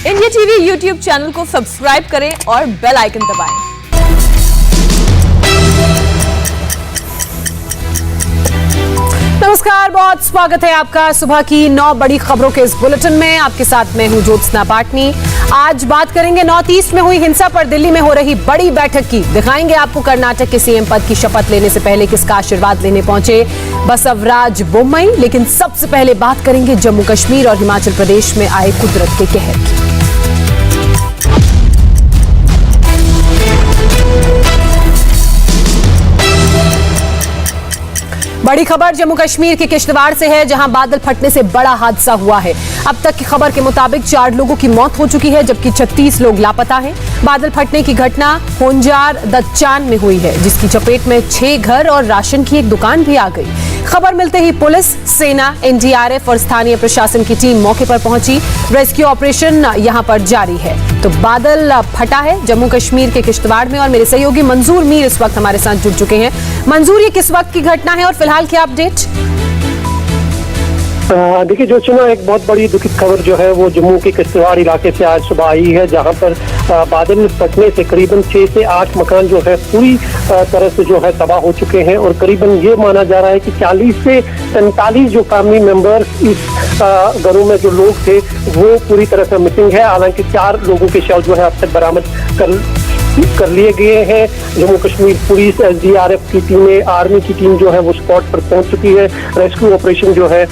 India TV YouTube channel को subscribe करें और बेल आइकन दबाएं। नमस्कार, बहुत स्वागत है आपका सुबह की 9 बड़ी खबरों के इस बुलेटिन में। आपके साथ मैं हूं ज्योत्सना पाटनी। आज बात करेंगे नॉर्थ ईस्ट में हुई हिंसा पर दिल्ली में हो रही बड़ी बैठक की। दिखाएंगे आपको कर्नाटक के सीएम पद की शपथ लेने से पहले किसका आशीर्वाद लेने पहुंचे बसवराज बोम्मई। लेकिन सबसे पहले बात करेंगे जम्मू कश्मीर और हिमाचल प्रदेश में आए कुदरत के कहर की। बड़ी खबर जम्मू कश्मीर के किश्तवाड़ से है, जहां बादल फटने से बड़ा हादसा हुआ है। अब तक की खबर के मुताबिक 4 लोगों की मौत हो चुकी है, जबकि 36 लोग लापता हैं। बादल फटने की घटना होंजार दच्चान में हुई है, जिसकी चपेट में 6 घर और राशन की एक दुकान भी आ गई। खबर मिलते ही पुलिस, सेना, एनडीआरएफ और स्थानीय प्रशासन की टीम मौके पर पहुंची। रेस्क्यू ऑपरेशन यहां पर जारी है। तो बादल फटा है जम्मू कश्मीर के किश्तवाड़ में और मेरे सहयोगी मंजूर मीर इस वक्त हमारे साथ जुड़ चुके हैं। मंजूर, ये किस वक्त की घटना है और फिलहाल क्या अपडेट? देखिए ज्योत्सना, एक बहुत बड़ी दुखद खबर जो है वो जम्मू के किश्तवाड़ इलाके से आज सुबह आई है, जहां पर बादल फटने से करीबन 6 से 8 मकान जो है पूरी तरह से जो है तबाह हो चुके हैं। और करीबन ये माना जा रहा है कि 40 से 45 जो फैमिली मेंबर्स इस घरों में जो लोग थे वो पूरी तरह से मिसिंग है। हालांकि 4 लोगों के शव जो है अब तक बरामद कर लिए गए हैं। जम्मू कश्मीर पुलिस, एसडीआरएफ की टीमें, आर्मी की टीम जो है वो स्पॉट पर पहुंच चुकी है। रेस्क्यू ऑपरेशन जो है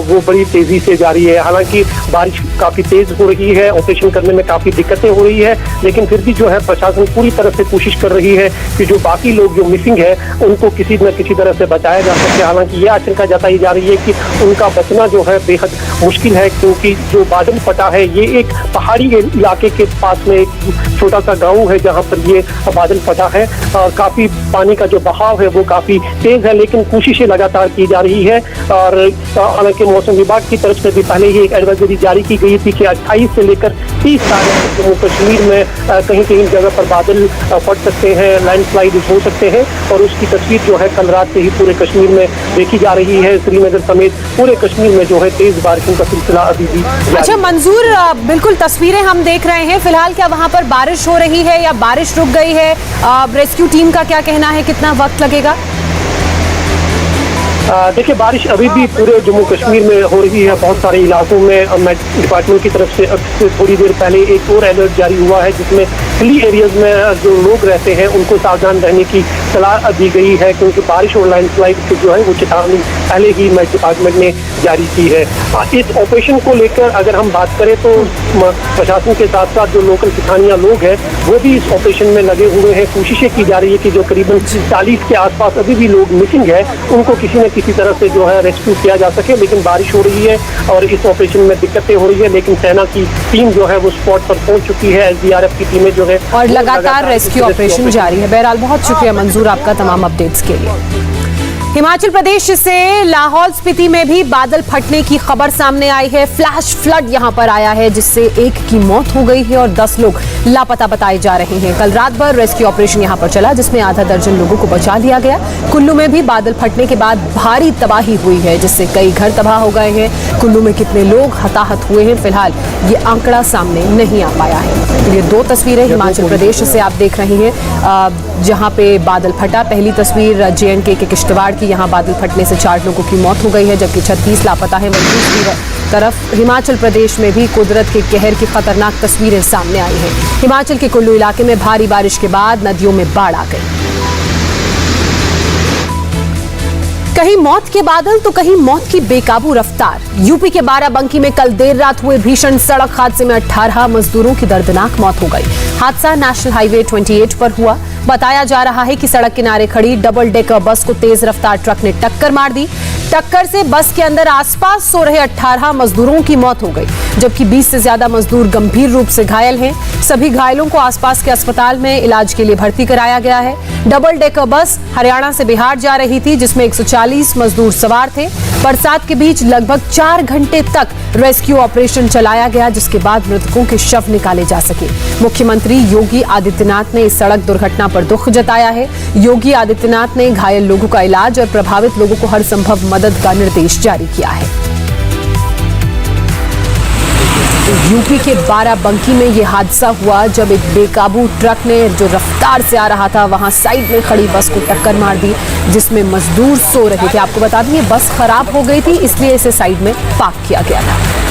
वो बड़ी तेजी से जारी है। हालांकि बारिश काफी तेज हो रही है, ऑपरेशन करने में काफी दिक्कतें हो रही है, लेकिन फिर भी जो है प्रशासन पूरी तरह से कोशिश कर रही है कि जो बाकी लोग जो मिसिंग है उनको किसी न किसी तरह से बचाया जा सके। हालांकि ये आशंका जताई जा रही है कि उनका बचना जो है बेहद मुश्किल है, क्योंकि जो बादल फटा है ये एक पहाड़ी इलाके के पास में एक छोटा सा गाँव है जहाँ ये बादल फटा है। और काफी पानी का जो बहाव है वो काफी तेज है, लेकिन कोशिशें लगातार की जा रही है। और हालांकि मौसम विभाग की तरफ से भी पहले ही एक एडवाइजरी जारी की गई थी कि 28 से लेकर 30 तारीख तक जम्मू कश्मीर में कहीं कहीं जगह पर बादल फट सकते हैं, लैंडस्लाइड हो सकते हैं। और उसकी तस्वीर जो है कल रात से ही पूरे कश्मीर में देखी जा रही है। श्रीनगर समेत पूरे कश्मीर में जो है तेज बारिशों का सिलसिला अभी भी। अच्छा मंजूर, बिल्कुल तस्वीरें हम देख रहे हैं। फिलहाल क्या वहां पर बारिश हो रही है या बारिश रुक गई है? रेस्क्यू टीम का क्या कहना है, कितना वक्त लगेगा? देखिए बारिश अभी भी पूरे जम्मू कश्मीर में हो रही है। बहुत सारे इलाकों में डिपार्टमेंट की तरफ से अब से थोड़ी देर पहले एक और अलर्ट जारी हुआ है, जिसमें हिली एरियाज में जो लोग रहते हैं उनको सावधान रहने की सलाह दी गई है, क्योंकि बारिश और लैंडस्लाइड की जो है वो चेतावनी पहले ही डिपार्टमेंट ने जारी की है। इस ऑपरेशन को लेकर अगर हम बात करें तो प्रशासन के साथ साथ जो लोकल स्थानीय लोग हैं वो भी इस ऑपरेशन में लगे हुए हैं। कोशिशें की जा रही है कि जो करीबन 40 के आसपास अभी भी लोग मिसिंग है उनको किसी न किसी तरह से जो है रेस्क्यू किया जा सके। लेकिन बारिश हो रही है और इस ऑपरेशन में दिक्कतें हो रही है, लेकिन सेना की टीम जो है वो स्पॉट पर पहुंच चुकी है। एसडीआरएफ की टीमें जो है और लगातार रेस्क्यू ऑपरेशन जारी है। बहरहाल बहुत शुक्रिया मंजूर आपका तमाम अपडेट्स के लिए। हिमाचल प्रदेश से लाहौल स्पीति में भी बादल फटने की खबर सामने आई है। फ्लैश फ्लड यहां पर आया है, जिससे एक की मौत हो गई है और 10 लोग लापता बताए जा रहे हैं। कल रात भर रेस्क्यू ऑपरेशन यहां पर चला, जिसमें आधा दर्जन लोगों को बचा लिया गया। कुल्लू में भी बादल फटने के बाद भारी तबाही हुई है, जिससे कई घर तबाह हो गए हैं। कुल्लू में कितने लोग हताहत हुए हैं फिलहाल ये आंकड़ा सामने नहीं आ पाया है। ये 2 तस्वीरें हिमाचल प्रदेश से आप देख रहे हैं, जहां पे बादल फटा। पहली तस्वीर जेएंडके के किश्तवाड़ की, यहां बादल फटने से 4 लोगों की मौत हो गई है, जबकि 36 लापता है। वहीं दूसरी तरफ हिमाचल प्रदेश में भी कुदरत के कहर की खतरनाक तस्वीरें सामने आई हैं। हिमाचल के कुल्लू इलाके में भारी बारिश के बाद नदियों में बाढ़ आ गई। कहीं मौत के बादल तो कहीं मौत की बेकाबू रफ्तार। यूपी के बाराबंकी में कल देर रात हुए भीषण सड़क हादसे में 18 मजदूरों की दर्दनाक मौत हो गई। हादसा नेशनल हाईवे 28 पर हुआ। बताया जा रहा है कि सड़क किनारे खड़ी डबल डेकर बस को तेज रफ्तार ट्रक ने टक्कर मार दी। टक्कर से बस के अंदर आसपास सो रहे 18 मजदूरों की मौत हो गई, जबकि 20 से ज्यादा मजदूर गंभीर रूप से घायल हैं। सभी घायलों को आसपास के अस्पताल में इलाज के लिए भर्ती कराया गया है। डबल डेकर बस हरियाणा से बिहार जा रही थी, जिसमें 140 मजदूर सवार थे। बरसात के बीच लगभग 4 घंटे तक रेस्क्यू ऑपरेशन चलाया गया, जिसके बाद मृतकों के शव निकाले जा सके। मुख्यमंत्री योगी आदित्यनाथ ने इस सड़क दुर्घटना पर दुख जताया है। योगी आदित्यनाथ ने घायल लोगों का इलाज और प्रभावित लोगों को हर संभव मदद का निर्देश जारी किया है। यूपी के बाराबंकी में ये हादसा हुआ जब एक बेकाबू ट्रक ने जो रफ्तार से आ रहा था वहां साइड में खड़ी बस को टक्कर मार दी, जिसमें मजदूर सो रहे थे। आपको बता दें ये बस खराब हो गई थी, इसलिए इसे साइड में पार्क किया गया था।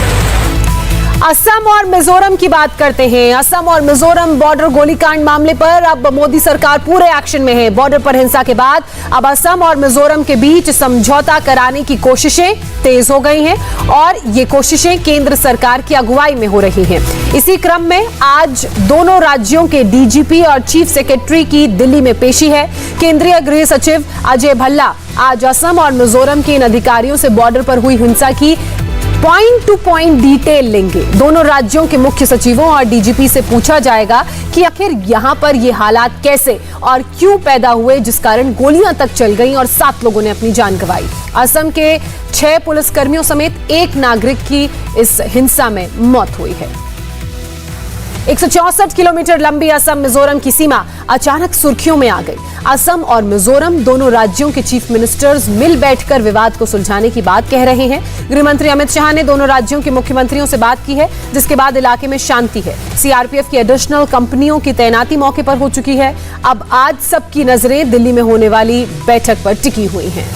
असम और मिजोरम की बात करते हैं। असम और मिजोरम बॉर्डर गोलीकांड मामले पर अब मोदी सरकार पूरे एक्शन में है। बॉर्डर पर हिंसा के बाद अब असम और मिजोरम के बीच समझौता कराने की कोशिशें तेज हो गई हैं और ये कोशिशें केंद्र सरकार की अगुवाई में हो रही हैं। इसी क्रम में आज दोनों राज्यों के डीजीपी और चीफ सेक्रेटरी की दिल्ली में पेशी है। केंद्रीय गृह सचिव अजय भल्ला आज असम और मिजोरम के इन अधिकारियों से बॉर्डर पर हुई हिंसा की पॉइंट टू पॉइंट डिटेल लेंगे। दोनों राज्यों के मुख्य सचिवों और डीजीपी से पूछा जाएगा कि आखिर यहां पर ये हालात कैसे और क्यों पैदा हुए, जिस कारण गोलियां तक चल गईं और 7 लोगों ने अपनी जान गंवाई। असम के 6 पुलिसकर्मियों समेत 1 नागरिक की इस हिंसा में मौत हुई है। 164 किलोमीटर लंबी असम मिजोरम की सीमा अचानक सुर्खियों में आ गई। असम और मिजोरम दोनों राज्यों के चीफ मिनिस्टर्स मिल बैठकर विवाद को सुलझाने की बात कह रहे हैं। गृह मंत्री अमित शाह ने दोनों राज्यों के मुख्यमंत्रियों से बात की है, जिसके बाद इलाके में शांति है। सीआरपीएफ की एडिशनल कंपनियों की तैनाती मौके पर हो चुकी है। अब आज सबकी नजरें दिल्ली में होने वाली बैठक पर टिकी हुई हैं।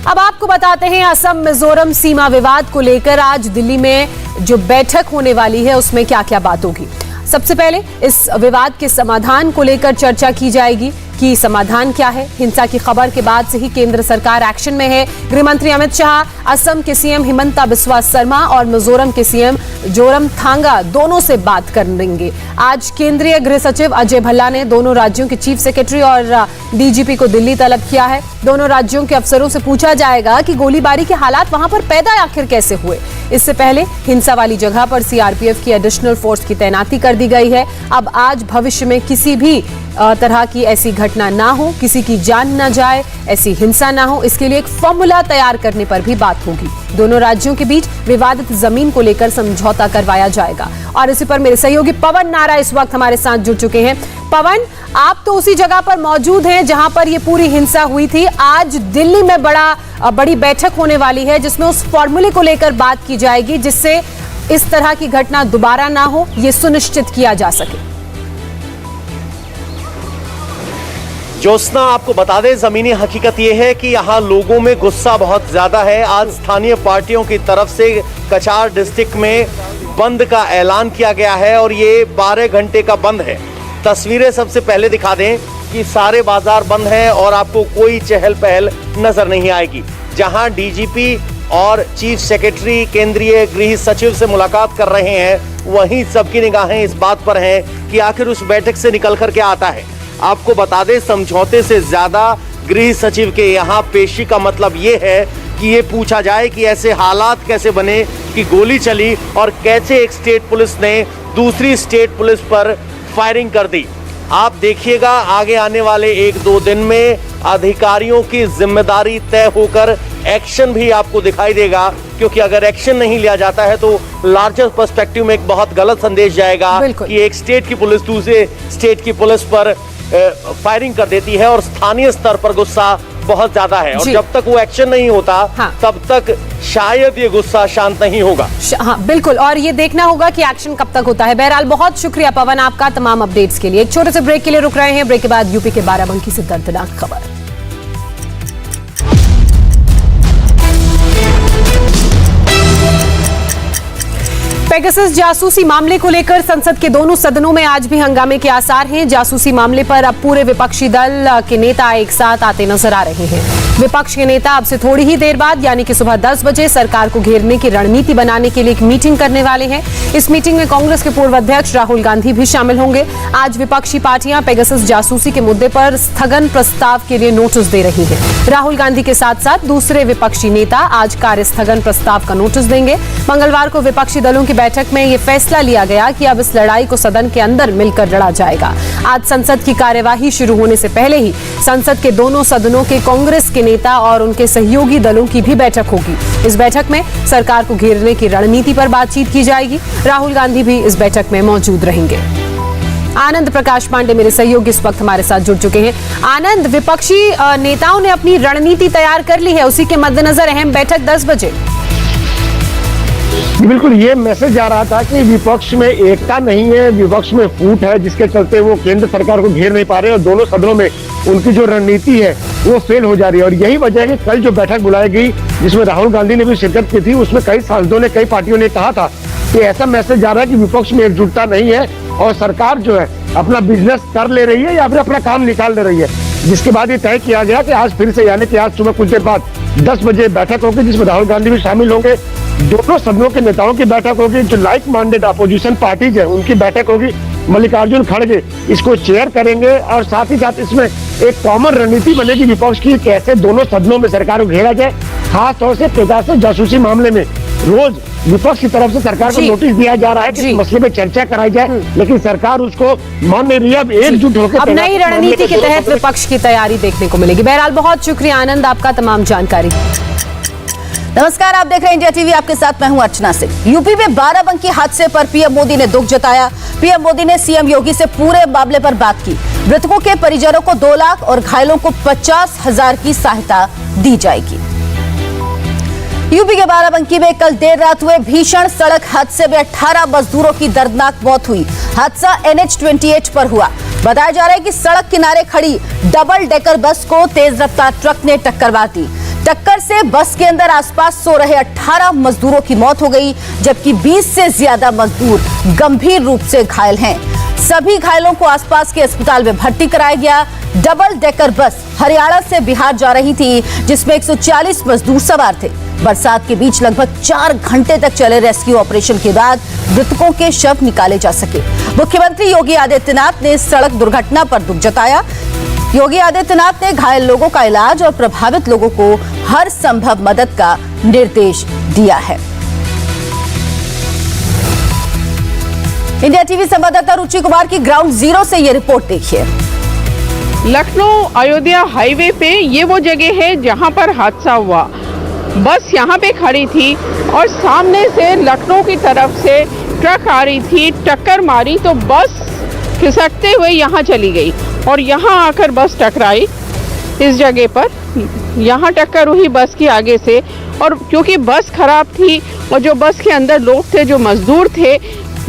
अब आपको बताते हैं असम मिजोरम सीमा विवाद को लेकर आज दिल्ली में जो बैठक होने वाली है उसमें क्या क्या बात होगी। सबसे पहले इस विवाद के समाधान को लेकर चर्चा की जाएगी कि समाधान क्या है। हिंसा की खबर के बाद से ही केंद्र सरकार एक्शन में है। गृह मंत्री अमित शाह असम के सीएम हिमंता बिस्वा शर्मा और मिजोरम के सीएम जोरमथांगा दोनों से बात करेंगे। आज केंद्रीय गृह सचिव अजय भल्ला ने दोनों राज्यों के चीफ सेक्रेटरी और डीजीपी को दिल्ली तलब किया है। दोनों राज्यों के अफसरों से पूछा जाएगा कि गोलीबारी के हालात वहां पर पैदा आखिर कैसे हुए। इससे पहले हिंसा वाली जगह पर सीआरपीएफ की एडिशनल फोर्स की तैनाती कर दी गई है। अब आज भविष्य में किसी भी तरह की ऐसी घटना ना हो, किसी की जान ना जाए, ऐसी हिंसा ना हो, इसके लिए एक फॉर्मूला तैयार करने पर भी बात होगी। दोनों राज्यों के बीच विवादित जमीन को लेकर समझौता करवाया जाएगा। और इसी पर मेरे सहयोगी पवन नारा इस वक्त हमारे साथ जुड़ चुके हैं। पवन, आप तो उसी जगह पर मौजूद हैं जहां पर ये पूरी हिंसा हुई थी। आज दिल्ली में बड़ी बैठक होने वाली है जिसमें उस फॉर्मूले को लेकर बात की जाएगी जिससे इस तरह की घटना दोबारा ना हो, ये सुनिश्चित किया जा सके। ज्योत्सना, आपको बता दें जमीनी हकीकत यह है कि यहाँ लोगों में गुस्सा बहुत ज्यादा है। आज स्थानीय पार्टियों की तरफ से कछार डिस्ट्रिक्ट में बंद का ऐलान किया गया है और ये 12 घंटे का बंद है। तस्वीरें सबसे पहले दिखा दें कि सारे बाजार बंद हैं और आपको कोई चहल पहल नजर नहीं आएगी। जहां डीजीपी और चीफ सेक्रेटरी केंद्रीय गृह सचिव से मुलाकात कर रहे हैं, वहीं सबकी निगाहें इस बात पर हैं कि आखिर उस बैठक से निकल कर क्या आता है। आपको बता दें समझौते से ज्यादा गृह सचिव के यहाँ पेशी का मतलब ये है कि ये पूछा जाए कि ऐसे हालात कैसे बने कि गोली चली और कैसे एक स्टेट पुलिस ने दूसरी स्टेट पुलिस पर फायरिंग कर दी। आप देखिएगा आगे आने वाले 1-2 दिन में अधिकारियों की जिम्मेदारी तय होकर एक्शन भी आपको दिखाई देगा, क्योंकि अगर एक्शन नहीं लिया जाता है तो लार्जर पर्सपेक्टिव में एक बहुत गलत संदेश जाएगा कि एक स्टेट की पुलिस दूसरे स्टेट की पुलिस पर फायरिंग कर देती है और स्थानीय स्तर पर गुस्सा बहुत ज्यादा है और जब तक वो एक्शन नहीं होता तब तक शायद ये गुस्सा शांत नहीं होगा। हाँ बिल्कुल, और ये देखना होगा कि एक्शन कब तक होता है। बहरहाल बहुत शुक्रिया पवन आपका तमाम अपडेट्स के लिए। एक छोटे से ब्रेक के लिए रुक रहे हैं। ब्रेक के बाद यूपी के बाराबंकी से दर्दनाक खबर। पेगासस जासूसी मामले को लेकर संसद के दोनों सदनों में आज भी हंगामे के आसार हैं। जासूसी मामले पर अब पूरे विपक्षी दल के नेता एक साथ आते नजर आ रहे हैं। विपक्ष के नेता अब से थोड़ी ही देर बाद यानी कि सुबह 10 बजे सरकार को घेरने की रणनीति बनाने के लिए एक मीटिंग करने वाले हैं। इस मीटिंग में कांग्रेस के पूर्व अध्यक्ष राहुल गांधी भी शामिल होंगे। आज विपक्षी पार्टियां पेगासस जासूसी के मुद्दे पर स्थगन प्रस्ताव के लिए नोटिस दे रही हैं। राहुल गांधी के साथ साथ दूसरे विपक्षी नेता आज कार्य स्थगन प्रस्ताव का नोटिस देंगे। मंगलवार को विपक्षी दलों की बैठक में यह फैसला लिया गया कि अब इस लड़ाई को सदन के अंदर मिलकर लड़ा जाएगा। आज संसद की कार्यवाही शुरू होने से पहले ही संसद के दोनों सदनों के कांग्रेस के नेता और उनके सहयोगी दलों की भी बैठक होगी। इस बैठक में सरकार को घेरने की रणनीति पर बातचीत की जाएगी। राहुल गांधी भी इस बैठक में मौजूद रहेंगे। आनंद प्रकाश पांडे मेरे सहयोगी इस वक्त हमारे साथ जुड़ चुके हैं। आनंद, विपक्षी नेताओं ने अपनी रणनीति तैयार कर ली है, उसी के मद्देनजर अहम बैठक 10 बजे। बिल्कुल, ये मैसेज जा रहा था कि विपक्ष में एकता नहीं है, विपक्ष में फूट है, जिसके चलते वो केंद्र सरकार को घेर नहीं पा रहे और दोनों सदनों में उनकी जो रणनीति है वो फेल हो जा रही है। और यही वजह है कि कल जो बैठक बुलाई गई जिसमें राहुल गांधी ने भी शिरकत की थी, उसमें कई सांसदों ने, कई पार्टियों ने कहा था कि ऐसा मैसेज जा रहा है कि विपक्ष में एकजुटता नहीं है और सरकार जो है अपना बिजनेस कर ले रही है या फिर अपना काम निकाल ले रही है। जिसके बाद ये तय किया गया कि आज फिर से, यानी कि आज सुबह कुछ देर बाद 10 बजे बैठक होगी जिसमें राहुल गांधी भी शामिल होंगे, दोनों सदनों के नेताओं की बैठक होगी, जो लाइक माइंडेड अपोजिशन पार्टीज है उनकी बैठक होगी। मल्लिकार्जुन खड़गे इसको चेयर करेंगे और साथ ही साथ इसमें एक कॉमन रणनीति बनेगी विपक्ष की, कैसे दोनों सदनों में सरकार को घेरा जाए। खास तौर से पेगासस जासूसी मामले में रोज विपक्ष की तरफ से सरकार को नोटिस दिया जा रहा है कि इस मसले में चर्चा कराई जाए, लेकिन सरकार उसको मान नहीं रही है। अब एकजुट होकर अब नई रणनीति के तहत विपक्ष की तैयारी देखने को मिलेगी। बहरहाल बहुत शुक्रिया आनंद आपका तमाम जानकारी। नमस्कार, आप देख रहे हैं इंडिया टीवी, आपके साथ मैं हूं अर्चना सिंह। यूपी में बाराबंकी हादसे पर पीएम मोदी ने दुख जताया। पीएम मोदी ने सीएम योगी से पूरे मामले पर बात की। मृतकों के परिजनों को 2 लाख और घायलों को 50,000 की सहायता दी जाएगी। यूपी के बाराबंकी में कल देर रात हुए भीषण सड़क हादसे में 18 मजदूरों की दर्दनाक मौत हुई। हादसा NH-28 पर हुआ। बताया जा रहा है कि सड़क किनारे खड़ी डबल डेकर बस को तेज रफ्तार ट्रक ने टक्कर मार दी। टक्कर से बस के अंदर आसपास सो रहे 18 मजदूरों की मौत हो गई, जबकि 20 से ज्यादा मजदूर गंभीर रूप से घायल हैं। सभी घायलों को आसपास के अस्पताल में भर्ती कराया गया। डबल डेकर बस हरियाणा से बिहार जा रही थी, जिसमें 140 मजदूर सवार थे। बरसात के बीच लगभग 4 घंटे तक चले रेस्क्यू ऑपरेशन के बाद मृतकों के शव निकाले जा सके। मुख्यमंत्री योगी आदित्यनाथ ने सड़क दुर्घटना पर दुख जताया। योगी आदित्यनाथ ने घायल लोगों का इलाज और प्रभावित लोगों को हर संभव मदद का निर्देश दिया है। इंडिया टीवी संवाददाता रुचि कुमार की ग्राउंड जीरो से ये रिपोर्ट देखिए। लखनऊ अयोध्या हाईवे पे ये वो जगह है जहां पर हादसा हुआ। बस यहां पे खड़ी थी और सामने से लखनऊ की तरफ से ट्रक आ रही थी, टक्कर मारी तो बस खिसकते हुए यहां चली गई और यहां आकर बस टकराई इस जगह पर। यहां टक्कर हुई बस की आगे से, और क्योंकि बस खराब थी और जो बस के अंदर लोग थे, जो मजदूर थे,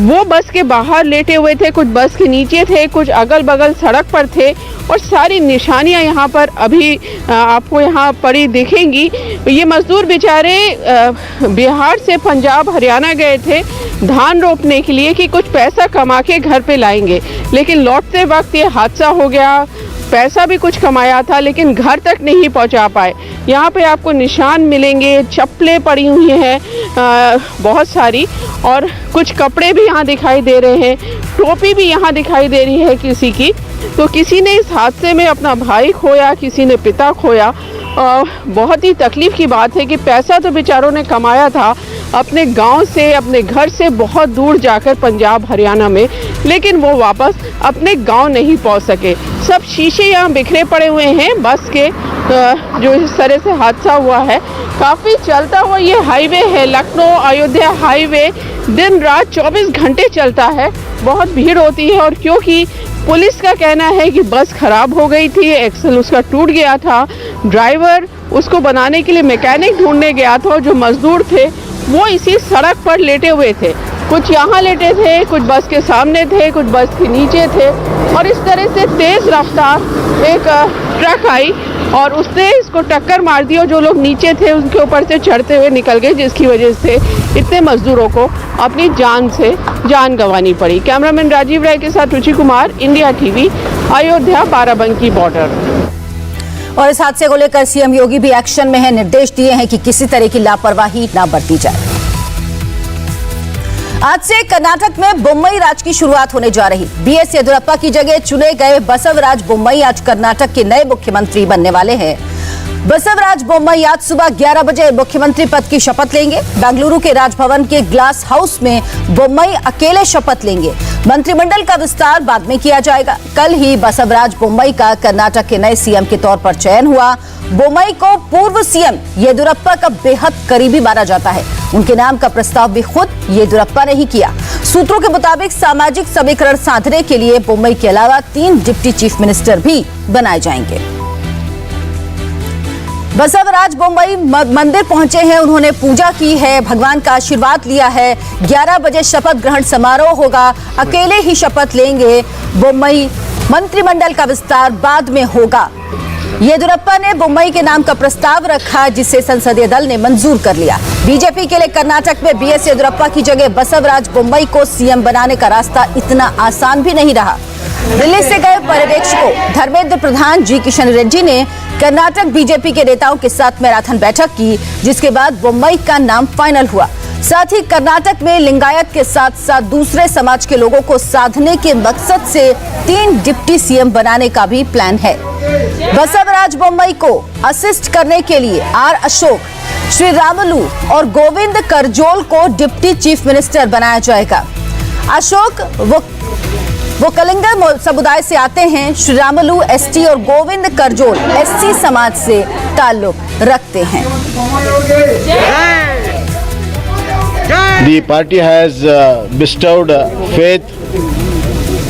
वो बस के बाहर लेटे हुए थे, कुछ बस के नीचे थे, कुछ अगल बगल सड़क पर थे और सारी निशानियां यहाँ पर अभी आपको यहाँ पड़ी दिखेंगी। ये मजदूर बेचारे बिहार से पंजाब हरियाणा गए थे धान रोपने के लिए कि कुछ पैसा कमा के घर पे लाएंगे, लेकिन लौटते वक्त ये हादसा हो गया। पैसा भी कुछ कमाया था लेकिन घर तक नहीं पहुंचा पाए। यहाँ पे आपको निशान मिलेंगे, चप्पलें पड़ी हुई हैं बहुत सारी, और कुछ कपड़े भी यहाँ दिखाई दे रहे हैं, टोपी भी यहाँ दिखाई दे रही है किसी की। तो किसी ने इस हादसे में अपना भाई खोया, किसी ने पिता खोया। बहुत ही तकलीफ की बात है कि पैसा तो बेचारों ने कमाया था अपने गांव से, अपने घर से बहुत दूर जाकर पंजाब हरियाणा में, लेकिन वो वापस अपने गांव नहीं पहुंच सके। सब शीशे यहाँ बिखरे पड़े हुए हैं बस के, जो इस तरह से हादसा हुआ है। काफ़ी चलता हुआ ये हाईवे है, लखनऊ अयोध्या हाईवे दिन रात 24 घंटे चलता है। बहुत भीड़ होती है और क्योंकि पुलिस का कहना है कि बस खराब हो गई थी, एक्सल उसका टूट गया था, ड्राइवर उसको बनाने के लिए मैकेनिक ढूंढने गया था और जो मजदूर थे वो इसी सड़क पर लेटे हुए थे। कुछ यहाँ लेटे थे, कुछ बस के सामने थे, कुछ बस के नीचे थे, और इस तरह से तेज रफ्तार एक ट्रक आई और उसने इसको टक्कर मार दी और जो लोग नीचे थे उनके ऊपर से चढ़ते हुए निकल गए, जिसकी वजह से इतने मजदूरों को अपनी जान गंवानी पड़ी। कैमरामैन राजीव राय के साथ Ruchi Kumar, India TV, Ayodhya Barabanki border. और इस हादसे को लेकर सीएम योगी भी एक्शन में है, निर्देश दिए हैं कि किसी तरह की लापरवाही ना बरती जाए। आज से कर्नाटक में बोम्मई राज की शुरुआत होने जा रही। बीएस येदियुरप्पा की जगह चुने गए बसवराज बोम्मई आज कर्नाटक के नए मुख्यमंत्री बनने वाले हैं। बसवराज बोम्मई आज सुबह 11 बजे मुख्यमंत्री पद की शपथ लेंगे। बेंगलुरु के राजभवन के ग्लास हाउस में बोम्मई अकेले शपथ लेंगे। मंत्रिमंडल का विस्तार बाद में किया जाएगा। कल ही बसवराज बोम्मई का कर्नाटक के नए सीएम के तौर पर चयन हुआ। बोम्मई को पूर्व सीएम येदियुरप्पा का बेहद करीबी माना जाता है। उनके नाम का प्रस्ताव भी खुद येदियुरप्पा ने ही किया। सूत्रों के मुताबिक सामाजिक समीकरण साधने के लिए बोम्मई के अलावा 3 डिप्टी चीफ मिनिस्टर भी बनाए जाएंगे। बसवराज बोम्मई मंदिर पहुंचे हैं, उन्होंने पूजा की है, भगवान का आशीर्वाद लिया है। 11 बजे शपथ ग्रहण समारोह होगा, अकेले ही शपथ लेंगे बोम्मई। मंत्रिमंडल का विस्तार बाद में होगा। येदियुरप्पा ने बोम्मई के नाम का प्रस्ताव रखा, जिसे संसदीय दल ने मंजूर कर लिया। बीजेपी के लिए कर्नाटक में बीएस येदियुरप्पा की जगह बसवराज बोम्मई को सीएम बनाने का रास्ता इतना आसान भी नहीं रहा। दिल्ली से गए पर्यवेक्षकों धर्मेंद्र प्रधान, जी किशन रेड्डी ने कर्नाटक बीजेपी के नेताओं के साथ मैराथन बैठक की, जिसके बाद बोम्मई का नाम फाइनल हुआ। साथ ही कर्नाटक में लिंगायत के साथ साथ दूसरे समाज के लोगों को साधने के मकसद से 3 डिप्टी सीएम बनाने का भी प्लान है। बसवराज बोम्मई को असिस्ट करने के लिए आर अशोक, श्रीरामुलु और गोविंद करजोल को डिप्टी चीफ मिनिस्टर बनाया जाएगा। अशोक वो कलिंगर समुदाय से आते हैं, श्रीरामुलु एसटी और गोविंद करजोल एससी समाज से ताल्लुक रखते हैं। The party has bestowed faith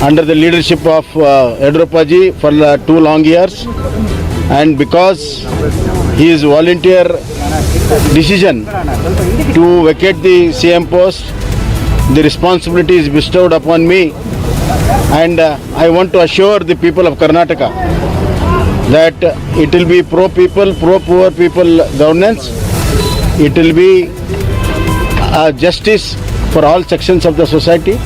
under the leadership of Yediyurappa ji for 2 long years, and because his volunteer decision to vacate the CM post, the responsibility is bestowed upon me, and I want to assure the people of Karnataka that it will be pro people, pro poor people governance. It will be justice for all sections of the society.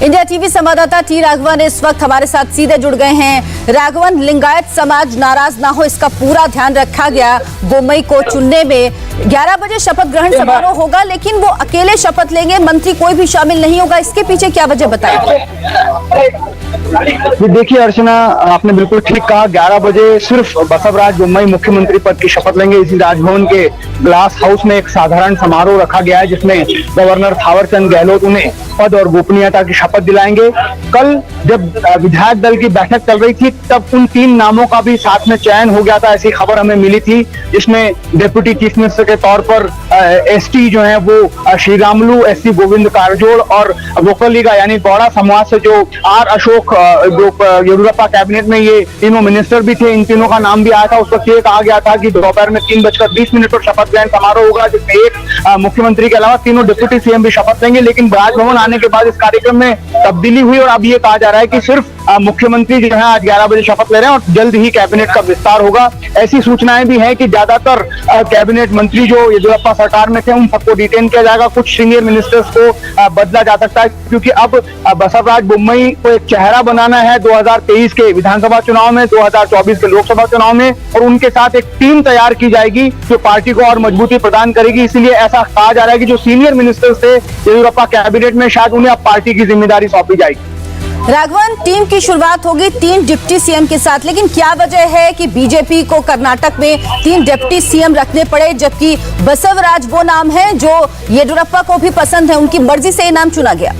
India TV संवाददाता T Raghavan इस वक्त हमारे साथ सीधे जुड़ गए हैं। राघवन, लिंगायत समाज नाराज ना हो, इसका पूरा ध्यान रखा गया बोम्मई को चुनने में। 11 बजे शपथ ग्रहण समारोह होगा, लेकिन वो अकेले शपथ लेंगे, मंत्री कोई भी शामिल नहीं होगा। इसके पीछे क्या वजह बताइए? देखिए अर्चना, आपने बिल्कुल ठीक कहा। 11 बजे सिर्फ बसवराज बोम्मई मुख्यमंत्री पद की शपथ लेंगे। इसी राजभवन के ग्लास हाउस में एक साधारण समारोह रखा गया है, जिसमें गवर्नर थावरचंद गहलोत उन्हें पद और गोपनीयता की शपथ दिलाएंगे। कल जब विधायक दल की बैठक चल रही थी, तब उन 3 नामों का भी साथ में चयन हो गया था, ऐसी खबर हमें मिली थी, जिसमें डिप्टी चीफ मिनिस्टर के तौर पर एसटी जो है वो श्रीरामुलु, एससी गोविंद कारजोल और वोकलिगा यानी गौड़ा समाज से जो आर अशोक, जो येदियुरप्पा कैबिनेट में ये तीनों मिनिस्टर भी थे, इन तीनों का नाम भी आया था। उस वक्त ये कहा गया था कि दोपहर में 3:20 पर शपथ ग्रहण समारोह होगा, जिसमें एक मुख्यमंत्री के अलावा तीनों डिप्टी सीएम भी शपथ लेंगे। लेकिन राजभवन आने के बाद इस कार्यक्रम में तब्दीली हुई और अब ये कहा जा रहा है कि सिर्फ मुख्यमंत्री जो है आज 11 बजे शपथ ले रहे हैं और जल्द ही कैबिनेट का विस्तार होगा। ऐसी सूचनाएं भी हैं कि ज्यादातर कैबिनेट मंत्री जो येदियुरप्पा सरकार में थे, उन सबको डिटेन किया जाएगा। कुछ सीनियर मिनिस्टर्स को बदला जा सकता है, क्योंकि अब बसवराज बोम्मई को एक चेहरा बनाना है 2023 के विधानसभा चुनाव में, 2024 के लोकसभा चुनाव में, और उनके साथ एक टीम तैयार की जाएगी जो पार्टी को और मजबूती प्रदान करेगी। इसलिए ऐसा कहा जा रहा है कि जो सीनियर मिनिस्टर्स थे येदियुरप्पा कैबिनेट में, शायद उन्हें अब पार्टी की जिम्मेदारी सौंपी जाएगी। राघवन, टीम की शुरुआत होगी 3 डिप्टी सीएम के साथ, लेकिन क्या वजह है कि बीजेपी को कर्नाटक में 3 डिप्टी सीएम रखने पड़े, जबकि बसवराज वो नाम है जो येदियुरप्पा को भी पसंद है, उनकी मर्जी से ये नाम चुना गया?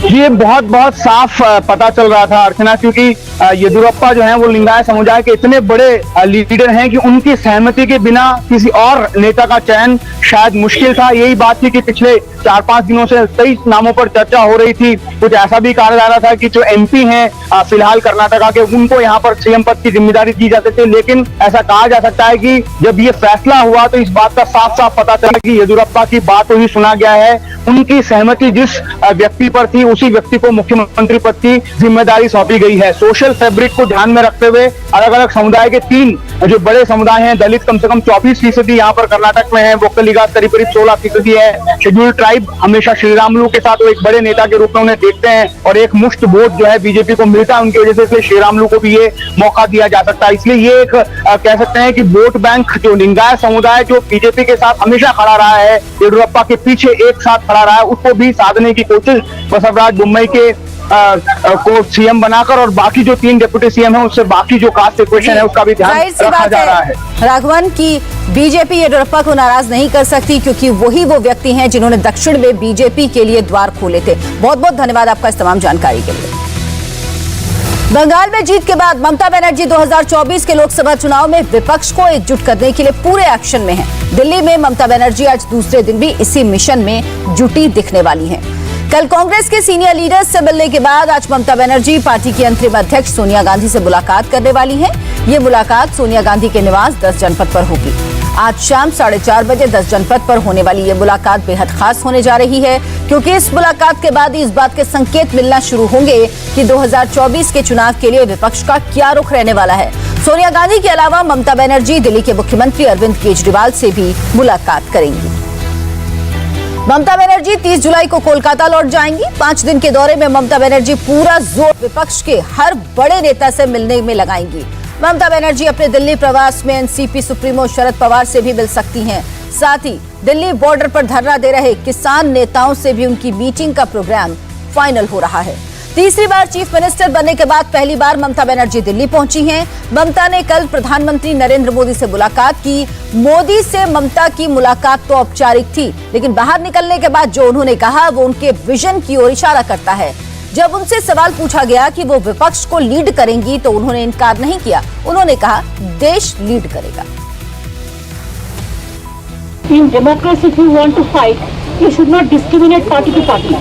ये बहुत साफ पता चल रहा था अर्चना, क्योंकि येदियुरप्पा जो है वो लिंगायत समुदाय के इतने बड़े लीडर हैं कि उनकी सहमति के बिना किसी और नेता का चयन शायद मुश्किल था। यही बात थी कि पिछले 4-5 दिनों से कई नामों पर चर्चा हो रही थी। कुछ ऐसा भी कहा जा रहा था कि जो एमपी हैं फिलहाल कर्नाटका के, उनको यहाँ पर सीएम पद की जिम्मेदारी दी जा सकती है। लेकिन ऐसा कहा जा सकता है कि जब ये फैसला हुआ तो इस बात का साफ साफ पता चला कि येदियुरप्पा की बात ही सुना गया है। उनकी सहमति जिस व्यक्ति पर थी, उसी व्यक्ति को मुख्यमंत्री पद की जिम्मेदारी सौंपी गई है। सोशल फैब्रिक को ध्यान में रखते हुए अलग अलग समुदाय के 3 जो बड़े समुदाय हैं, दलित कम से कम 24% यहाँ पर कर्नाटक में है, वोकलिगा करीब 16% है, शेड्यूल ट्राइब हमेशा श्रीरामुलु के साथ वो एक बड़े नेता के रूप में उन्हें देखते हैं और एक मुश्त वोट जो है बीजेपी को मिलता है उनकी वजह से, इसलिए श्रीरामुलु को भी ये मौका दिया जा सकता है। इसलिए ये एक कह सकते हैं कि वोट बैंक जो लिंगायत समुदाय जो बीजेपी के साथ हमेशा खड़ा रहा है, येदियुरप्पा के पीछे एक साथ खड़ा रहा है, उसको भी साधने की कोशिश बसवराज बोम्मई के को सीएम बनाकर और बाकी जो 3 डिप्टी सीएम है उससे बाकी जो कास्ट इक्वेशन है उसका भी ध्यान रखा जा रहा है। राघवन की बीजेपी येदियुरप्पा को नाराज नहीं कर सकती, क्योंकि वही वो व्यक्ति हैं जिन्होंने दक्षिण में बीजेपी के लिए द्वार खोले थे। बहुत बहुत धन्यवाद आपका इस तमाम जानकारी के लिए। बंगाल में जीत के बाद ममता बनर्जी 2024 के लोकसभा चुनाव में विपक्ष को एकजुट करने के लिए पूरे एक्शन में हैं। दिल्ली में ममता बनर्जी आज दूसरे दिन भी इसी मिशन में जुटी दिखने वाली हैं। कल कांग्रेस के सीनियर लीडर्स से मिलने के बाद आज ममता बनर्जी पार्टी की अंतरिम अध्यक्ष सोनिया गांधी से मुलाकात करने वाली हैं। ये मुलाकात सोनिया गांधी के निवास 10 जनपद पर होगी। आज शाम 4:30 बजे 10 जनपद पर होने वाली ये मुलाकात बेहद खास होने जा रही है, क्योंकि इस मुलाकात के बाद ही इस बात के संकेत मिलना शुरू होंगे कि 2024 के चुनाव के लिए विपक्ष का क्या रुख रहने वाला है। सोनिया गांधी के अलावा ममता बनर्जी दिल्ली के मुख्यमंत्री अरविंद केजरीवाल से भी मुलाकात करेंगी। ममता बनर्जी 30 जुलाई को कोलकाता लौट जाएंगी। 5 दिन के दौरे में ममता बनर्जी पूरा जोर विपक्ष के हर बड़े नेता से मिलने में लगाएंगी। ममता बनर्जी अपने दिल्ली प्रवास में एनसीपी सुप्रीमो शरद पवार से भी मिल सकती हैं। साथ ही दिल्ली बॉर्डर पर धरना दे रहे किसान नेताओं से भी उनकी मीटिंग का प्रोग्राम फाइनल हो रहा है। तीसरी बार चीफ मिनिस्टर बनने के बाद पहली बार ममता बनर्जी दिल्ली पहुंची हैं। ममता ने कल प्रधानमंत्री नरेंद्र मोदी से मुलाकात की। मोदी से ममता की मुलाकात तो औपचारिक थी, लेकिन बाहर निकलने के बाद जो उन्होंने कहा वो उनके विजन की ओर इशारा करता है। जब उनसे सवाल पूछा गया कि वो विपक्ष को लीड करेंगी तो उन्होंने इनकार नहीं किया। उन्होंने कहा देश लीड करेगा। In democracy, if you want to fight, you should not discriminate party to party.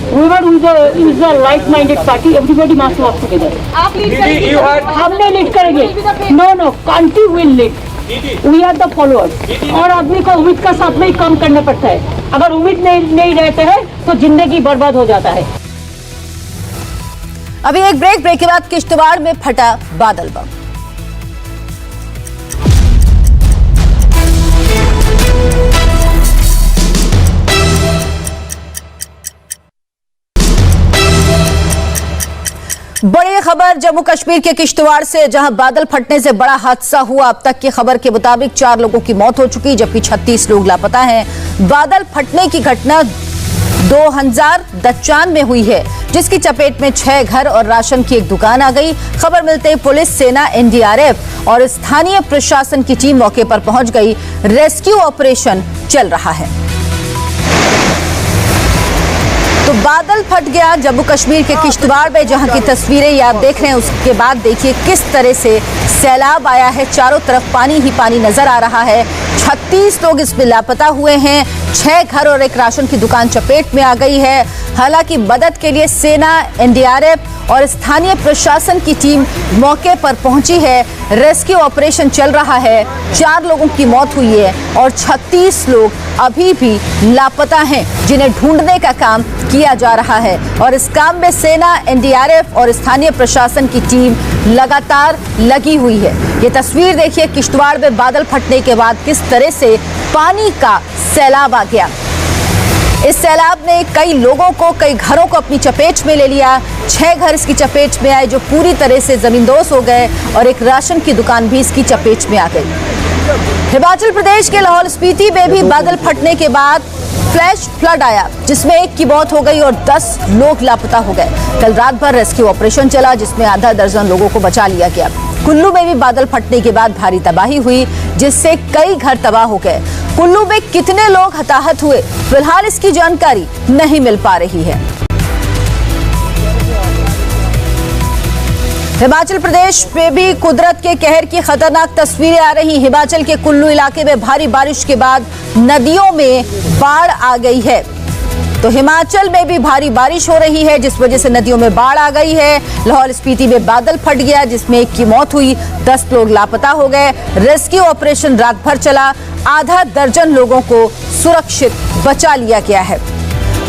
Whoever is a like-minded party, everybody must work together. आप लीड करेंगे? हमने लीड करेंगे? No, country will lead. We are the followers. और आदमी को उम्मीद का साथ में ही काम करना पड़ता है। अगर उम्मीद नहीं रहते हैं तो जिंदगी बर्बाद हो जाता है। अभी एक ब्रेक के बाद किश्तवाड़ में फटा बादल बम। बड़ी खबर जम्मू कश्मीर के किश्तवाड़ से, जहां बादल फटने से बड़ा हादसा हुआ। अब तक की खबर के मुताबिक 4 लोगों की मौत हो चुकी, जबकि 36 लोग लापता हैं। बादल फटने की घटना 2000 दच्चान में हुई है, जिसकी चपेट में 6 घर और राशन की एक दुकान आ गई। खबर मिलते ही पुलिस, सेना, एनडीआरएफ और स्थानीय प्रशासन की टीम मौके पर पहुंच गई। रेस्क्यू ऑपरेशन चल रहा है। तो बादल फट गया जम्मू कश्मीर के किश्तवाड़ में, जहां की तस्वीरें ये आप देख रहे हैं। उसके बाद देखिए किस तरह से सैलाब आया है। चारों तरफ पानी ही पानी नजर आ रहा है। 36 लोग इसमें लापता हुए हैं। 6 घर और एक राशन की दुकान चपेट में आ गई है। हालांकि मदद के लिए सेना, एनडीआरएफ और स्थानीय प्रशासन की टीम मौके पर पहुंची है। रेस्क्यू ऑपरेशन चल रहा है। 4 लोगों की मौत हुई है और 36 लोग अभी भी लापता हैं, जिन्हें ढूंढने का काम किया जा रहा है। और इस काम में सेना, एनडीआरएफ और स्थानीय प्रशासन की टीम लगातार लगी हुई है। ये तस्वीर देखिए किश्तवाड़ में बादल फटने के बाद किस तरह से पानी का सैलाब आ गया। इस सैलाब ने कई लोगों को, कई घरों को अपनी चपेट में ले लिया। 6 घर इसकी चपेट में आए जो पूरी तरह से जमींदोज हो गए और एक राशन की दुकान भी इसकी चपेट में आ गई। हिमाचल प्रदेश के लाहौल स्पीति में भी बादल फटने के बाद फ्लैश फ्लड आया, जिसमें 1 की मौत हो गई और 10 लोग लापता हो गए। कल रात भर रेस्क्यू ऑपरेशन चला, जिसमें आधा दर्जन लोगों को बचा लिया गया। कुल्लू में भी बादल फटने के बाद भारी तबाही हुई, जिससे कई घर तबाह हो गए। कुल्लू में कितने लोग हताहत हुए, फिलहाल इसकी जानकारी नहीं मिल पा रही है। हिमाचल प्रदेश में भी कुदरत के कहर की खतरनाक तस्वीरें आ रही। हिमाचल के कुल्लू इलाके में भारी बारिश के बाद नदियों में बाढ़ आ गई है। तो हिमाचल में भी भारी बारिश हो रही है, जिस वजह से नदियों में बाढ़ आ गई है। लाहौल स्पीति में बादल फट गया, जिसमें 1 की मौत हुई, 10 लोग लापता हो गए। रेस्क्यू ऑपरेशन रात भर चला। आधा दर्जन लोगों को सुरक्षित बचा लिया गया है।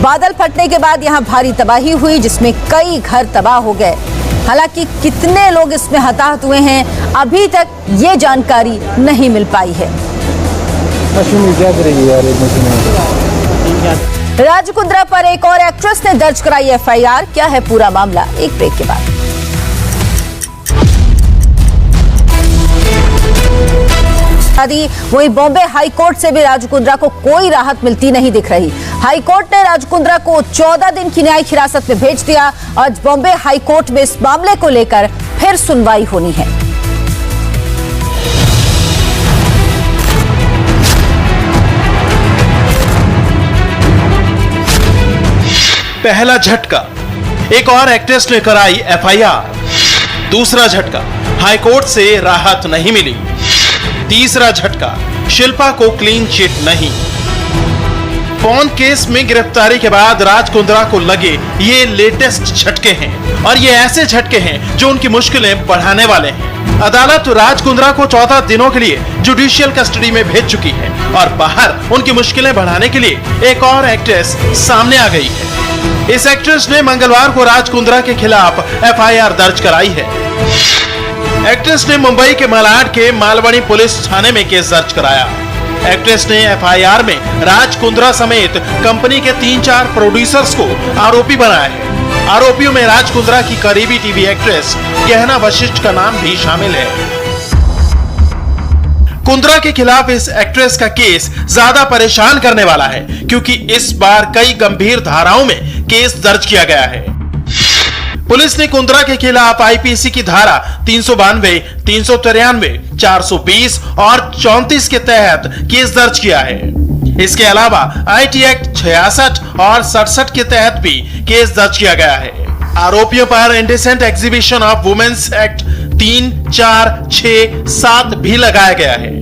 बादल फटने के बाद यहां भारी तबाही हुई, जिसमें कई घर तबाह हो गए। हालांकि कितने लोग इसमें हताहत हुए हैं, अभी तक ये जानकारी नहीं मिल पाई है। राजकुंद्रा पर एक और एक्ट्रेस ने दर्ज कराई एफआईआर। क्या है पूरा मामला, एक ब्रेक के बाद। वहीं बॉम्बे हाईकोर्ट से भी राजकुंद्रा को कोई राहत मिलती नहीं दिख रही। हाईकोर्ट ने राजकुंद्रा को 14 दिन की न्यायिक हिरासत में भेज दिया। आज बॉम्बे हाईकोर्ट में इस मामले को लेकर फिर सुनवाई होनी है। पहला झटका, एक और एक्ट्रेस ने कराई एफआईआर। दूसरा झटका, हाईकोर्ट से राहत नहीं मिली। तीसरा झटका, शिल्पा को क्लीन चिट नहीं। पॉर्न केस में गिरफ्तारी के बाद राज कुंद्रा को लगे ये लेटेस्ट झटके हैं और ये ऐसे झटके हैं जो उनकी मुश्किलें बढ़ाने वाले हैं। अदालत राज कुंद्रा को 14 दिनों के लिए जुडिशियल कस्टडी में भेज चुकी है और बाहर उनकी मुश्किलें बढ़ाने के लिए एक और एक्ट्रेस सामने आ गई है। इस एक्ट्रेस ने मंगलवार को राज कुंद्रा के खिलाफ FIR दर्ज कराई है। एक्ट्रेस ने मुंबई के मालाड के मालवनी पुलिस थाने में केस दर्ज कराया। एक्ट्रेस ने FIR में राज कुंद्रा समेत कंपनी के 3-4 प्रोड्यूसर्स को आरोपी बनाया है। आरोपियों में राज कुंद्रा की करीबी टीवी एक्ट्रेस गहना वशिष्ठ का नाम भी शामिल है। कुंद्रा के खिलाफ इस एक्ट्रेस का केस ज्यादा परेशान करने वाला है क्योंकि इस बार कई गंभीर धाराओं में केस दर्ज किया गया है। पुलिस ने कुंद्रा के खिलाफ IPC की धारा 392, 393, 420 और 34 के तहत केस दर्ज किया है। इसके अलावा IT एक्ट 66 और 67 के तहत भी केस दर्ज किया गया है। आरोपियों पर indecent exhibition of women's act 3, 4, 6, 7 भी लगाया गया है।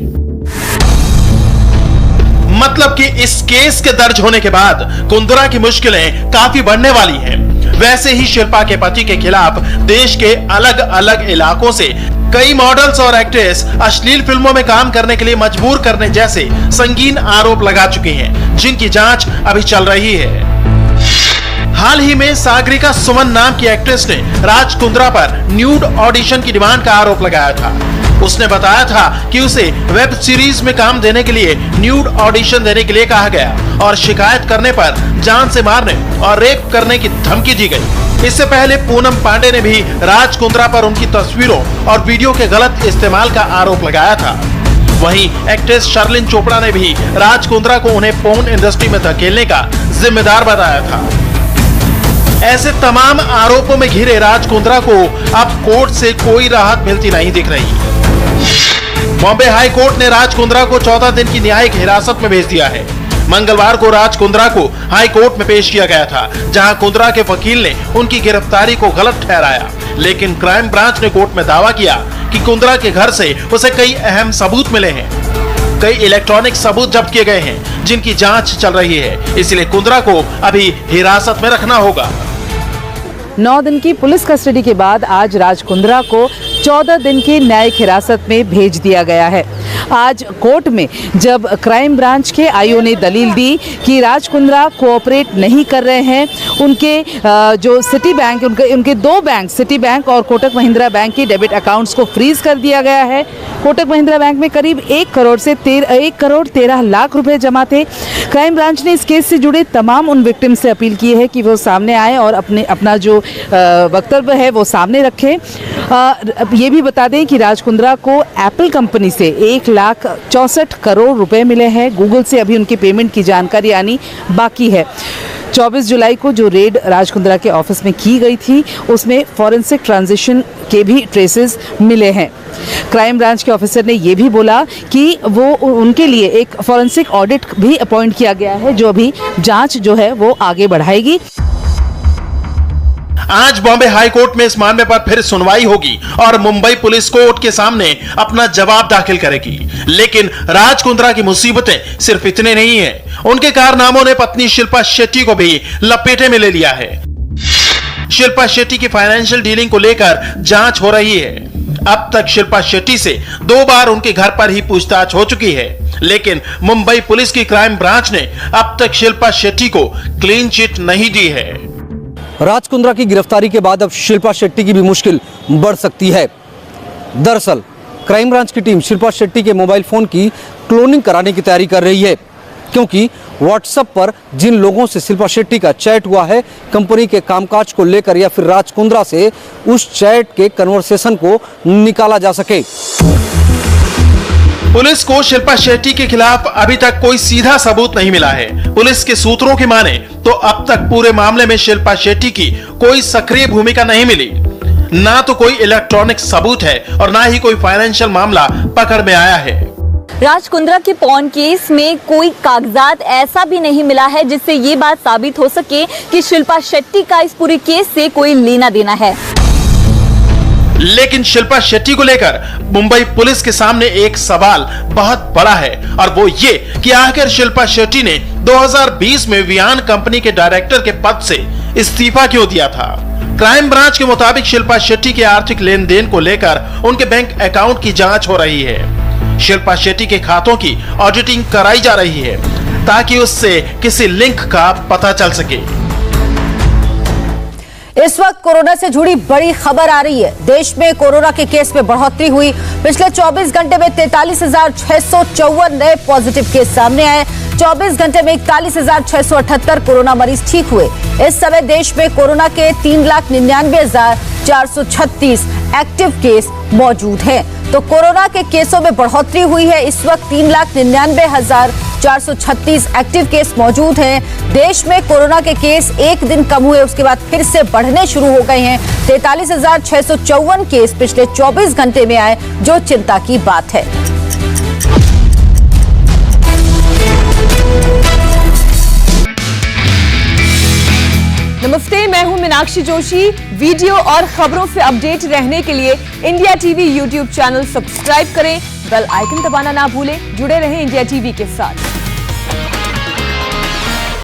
मतलब कि इस केस के दर्ज होने के बाद कुंद्रा की मुश्किलें काफी बढ़ने वाली हैं। वैसे ही शिल्पा के पति के खिलाफ देश के अलग अलग इलाकों से कई मॉडल्स और एक्ट्रेस अश्लील फिल्मों में काम करने के लिए मजबूर करने जैसे संगीन आरोप लगा चुके हैं, जिनकी जांच अभी चल रही है। हाल ही में सागरिका सुमन नाम की एक्ट्रेस ने राज कुंद्रा पर न्यूड ऑडिशन की डिमांड का आरोप लगाया था। उसने बताया था कि उसे वेब सीरीज में काम देने के लिए न्यूड ऑडिशन देने के लिए कहा गया और शिकायत करने पर जान से मारने और रेप करने की धमकी दी गई। इससे पहले पूनम पांडे ने भी राज कुंद्रा पर उनकी तस्वीरों और वीडियो के गलत इस्तेमाल का आरोप लगाया था। वहीं एक्ट्रेस शर्लिन चोपड़ा ने भी राज कुंद्रा को उन्हें पोर्न इंडस्ट्री में धकेलने का जिम्मेदार बताया था। ऐसे तमाम आरोपों में घिरे राज कुंद्रा को अब कोर्ट से कोई राहत मिलती नहीं दिख रही। बॉम्बे हाई कोर्ट ने राज कुंद्रा को 14 दिन की न्यायिक हिरासत में भेज दिया है। मंगलवार को राज कुंद्रा को हाई कोर्ट में पेश किया गया था, जहां कुंद्रा के वकील ने उनकी गिरफ्तारी को गलत ठहराया। लेकिन क्राइम ब्रांच ने कोर्ट में दावा किया कि कुंद्रा के घर से उसे कई अहम सबूत मिले हैं। कई इलेक्ट्रॉनिक सबूत जब्त किए गए हैं, जिनकी जांच चल रही है। इसलिए कुंद्रा को अभी हिरासत में रखना होगा। 9 दिन की पुलिस कस्टडी के बाद आज राज कुंद्रा को 14 दिन की न्यायिक हिरासत में भेज दिया गया है। आज कोर्ट में जब क्राइम ब्रांच के आईओ ने दलील दी कि राज कुंद्रा कोऑपरेट नहीं कर रहे हैं, उनके जो सिटी बैंक, उनके 2 बैंक, सिटी बैंक और कोटक महिंद्रा बैंक के डेबिट अकाउंट्स को फ्रीज कर दिया गया है। कोटक महिंद्रा बैंक में करीब 1 करोड़ 13 लाख रुपए जमा थे। क्राइम ब्रांच ने इस केस से जुड़े तमाम उन विक्टिम से अपील की है कि वो सामने आए और अपना जो वक्तव्य है वो सामने रखें। ये भी बता दें कि राज कुंद्रा को एप्पल कंपनी से 1,64 करोड़ रुपए मिले हैं। गूगल से अभी उनकी पेमेंट की जानकारी आनी बाकी है। 24 जुलाई को जो रेड राज कुंद्रा के ऑफिस में की गई थी, उसमें फॉरेंसिक ट्रांजिशन के भी ट्रेसेस मिले हैं। क्राइम ब्रांच के ऑफिसर ने यह भी बोला कि वो उनके लिए एक फॉरेंसिक ऑडिट भी अपॉइंट किया गया है, जो अभी जांच जो है वो आगे बढ़ाएगी। आज बॉम्बे हाई कोर्ट में इस मामले पर फिर सुनवाई होगी और मुंबई पुलिस कोर्ट के सामने अपना जवाब दाखिल करेगी। लेकिन राज कुंद्रा की मुसीबतें सिर्फ इतने नहीं हैं। उनके कारनामों ने पत्नी शिल्पा शेट्टी को भी लपेटे में ले लिया है। शिल्पा शेट्टी की फाइनेंशियल डीलिंग को लेकर जांच हो रही है। अब तक शिल्पा शेट्टी से 2 बार उनके घर पर ही पूछताछ हो चुकी है, लेकिन मुंबई पुलिस की क्राइम ब्रांच ने अब तक शिल्पा शेट्टी को क्लीन चिट नहीं दी है। राज कुंद्रा की गिरफ्तारी के बाद अब शिल्पा शेट्टी की भी मुश्किल बढ़ सकती है। दरअसल क्राइम ब्रांच की टीम शिल्पा शेट्टी के मोबाइल फोन की क्लोनिंग कराने की तैयारी कर रही है, क्योंकि व्हाट्सएप पर जिन लोगों से शिल्पा शेट्टी का चैट हुआ है कंपनी के कामकाज को लेकर या फिर राज कुंद्रा से, उस चैट के कन्वर्सेशन को निकाला जा सके। पुलिस को शिल्पा शेट्टी के खिलाफ अभी तक कोई सीधा सबूत नहीं मिला है। पुलिस के सूत्रों की माने तो अब तक पूरे मामले में शिल्पा शेट्टी की कोई सक्रिय भूमिका नहीं मिली। ना तो कोई इलेक्ट्रॉनिक सबूत है और ना ही कोई फाइनेंशियल मामला पकड़ में आया है। राज कुंद्रा के पॉर्न केस में कोई कागजात ऐसा भी नहीं मिला है जिससे ये बात साबित हो सके कि शिल्पा शेट्टी का इस पूरे केस से कोई लेना देना है। लेकिन शिल्पा शेट्टी को लेकर मुंबई पुलिस के सामने एक सवाल बहुत बड़ा है और वो ये कि आखिर शिल्पा शेट्टी ने 2020 में वियान कंपनी के डायरेक्टर के पद से इस्तीफा क्यों दिया था? क्राइम ब्रांच के मुताबिक शिल्पा शेट्टी के आर्थिक लेन देन को लेकर उनके बैंक अकाउंट की जांच हो रही है। शिल्पा शेट्टी के खातों की ऑडिटिंग कराई जा रही है ताकि उससे किसी लिंक का पता चल सके। इस वक्त कोरोना से जुड़ी बड़ी खबर आ रही है। देश में कोरोना के केस में बढ़ोतरी हुई। पिछले 24 घंटे में 43,654 नए पॉजिटिव केस सामने आए। 24 घंटे में 41,678 कोरोना मरीज ठीक हुए। इस समय देश में कोरोना के 3,99,436 एक्टिव केस मौजूद हैं। तो कोरोना के केसों में बढ़ोतरी हुई है। इस वक्त 3,99,436 एक्टिव केस मौजूद हैं। देश में कोरोना के केस एक दिन कम हुए, उसके बाद फिर से बढ़ने शुरू हो गए हैं। 43,654 केस पिछले 24 घंटे में आए, जो चिंता की बात है। नमस्ते, मैं हूं मीनाक्षी जोशी। वीडियो और खबरों से अपडेट रहने के लिए India TV YouTube channel subscribe करें, बेल आइकन दबाना ना भूलें। जुड़े रहें इंडिया टीवी के साथ।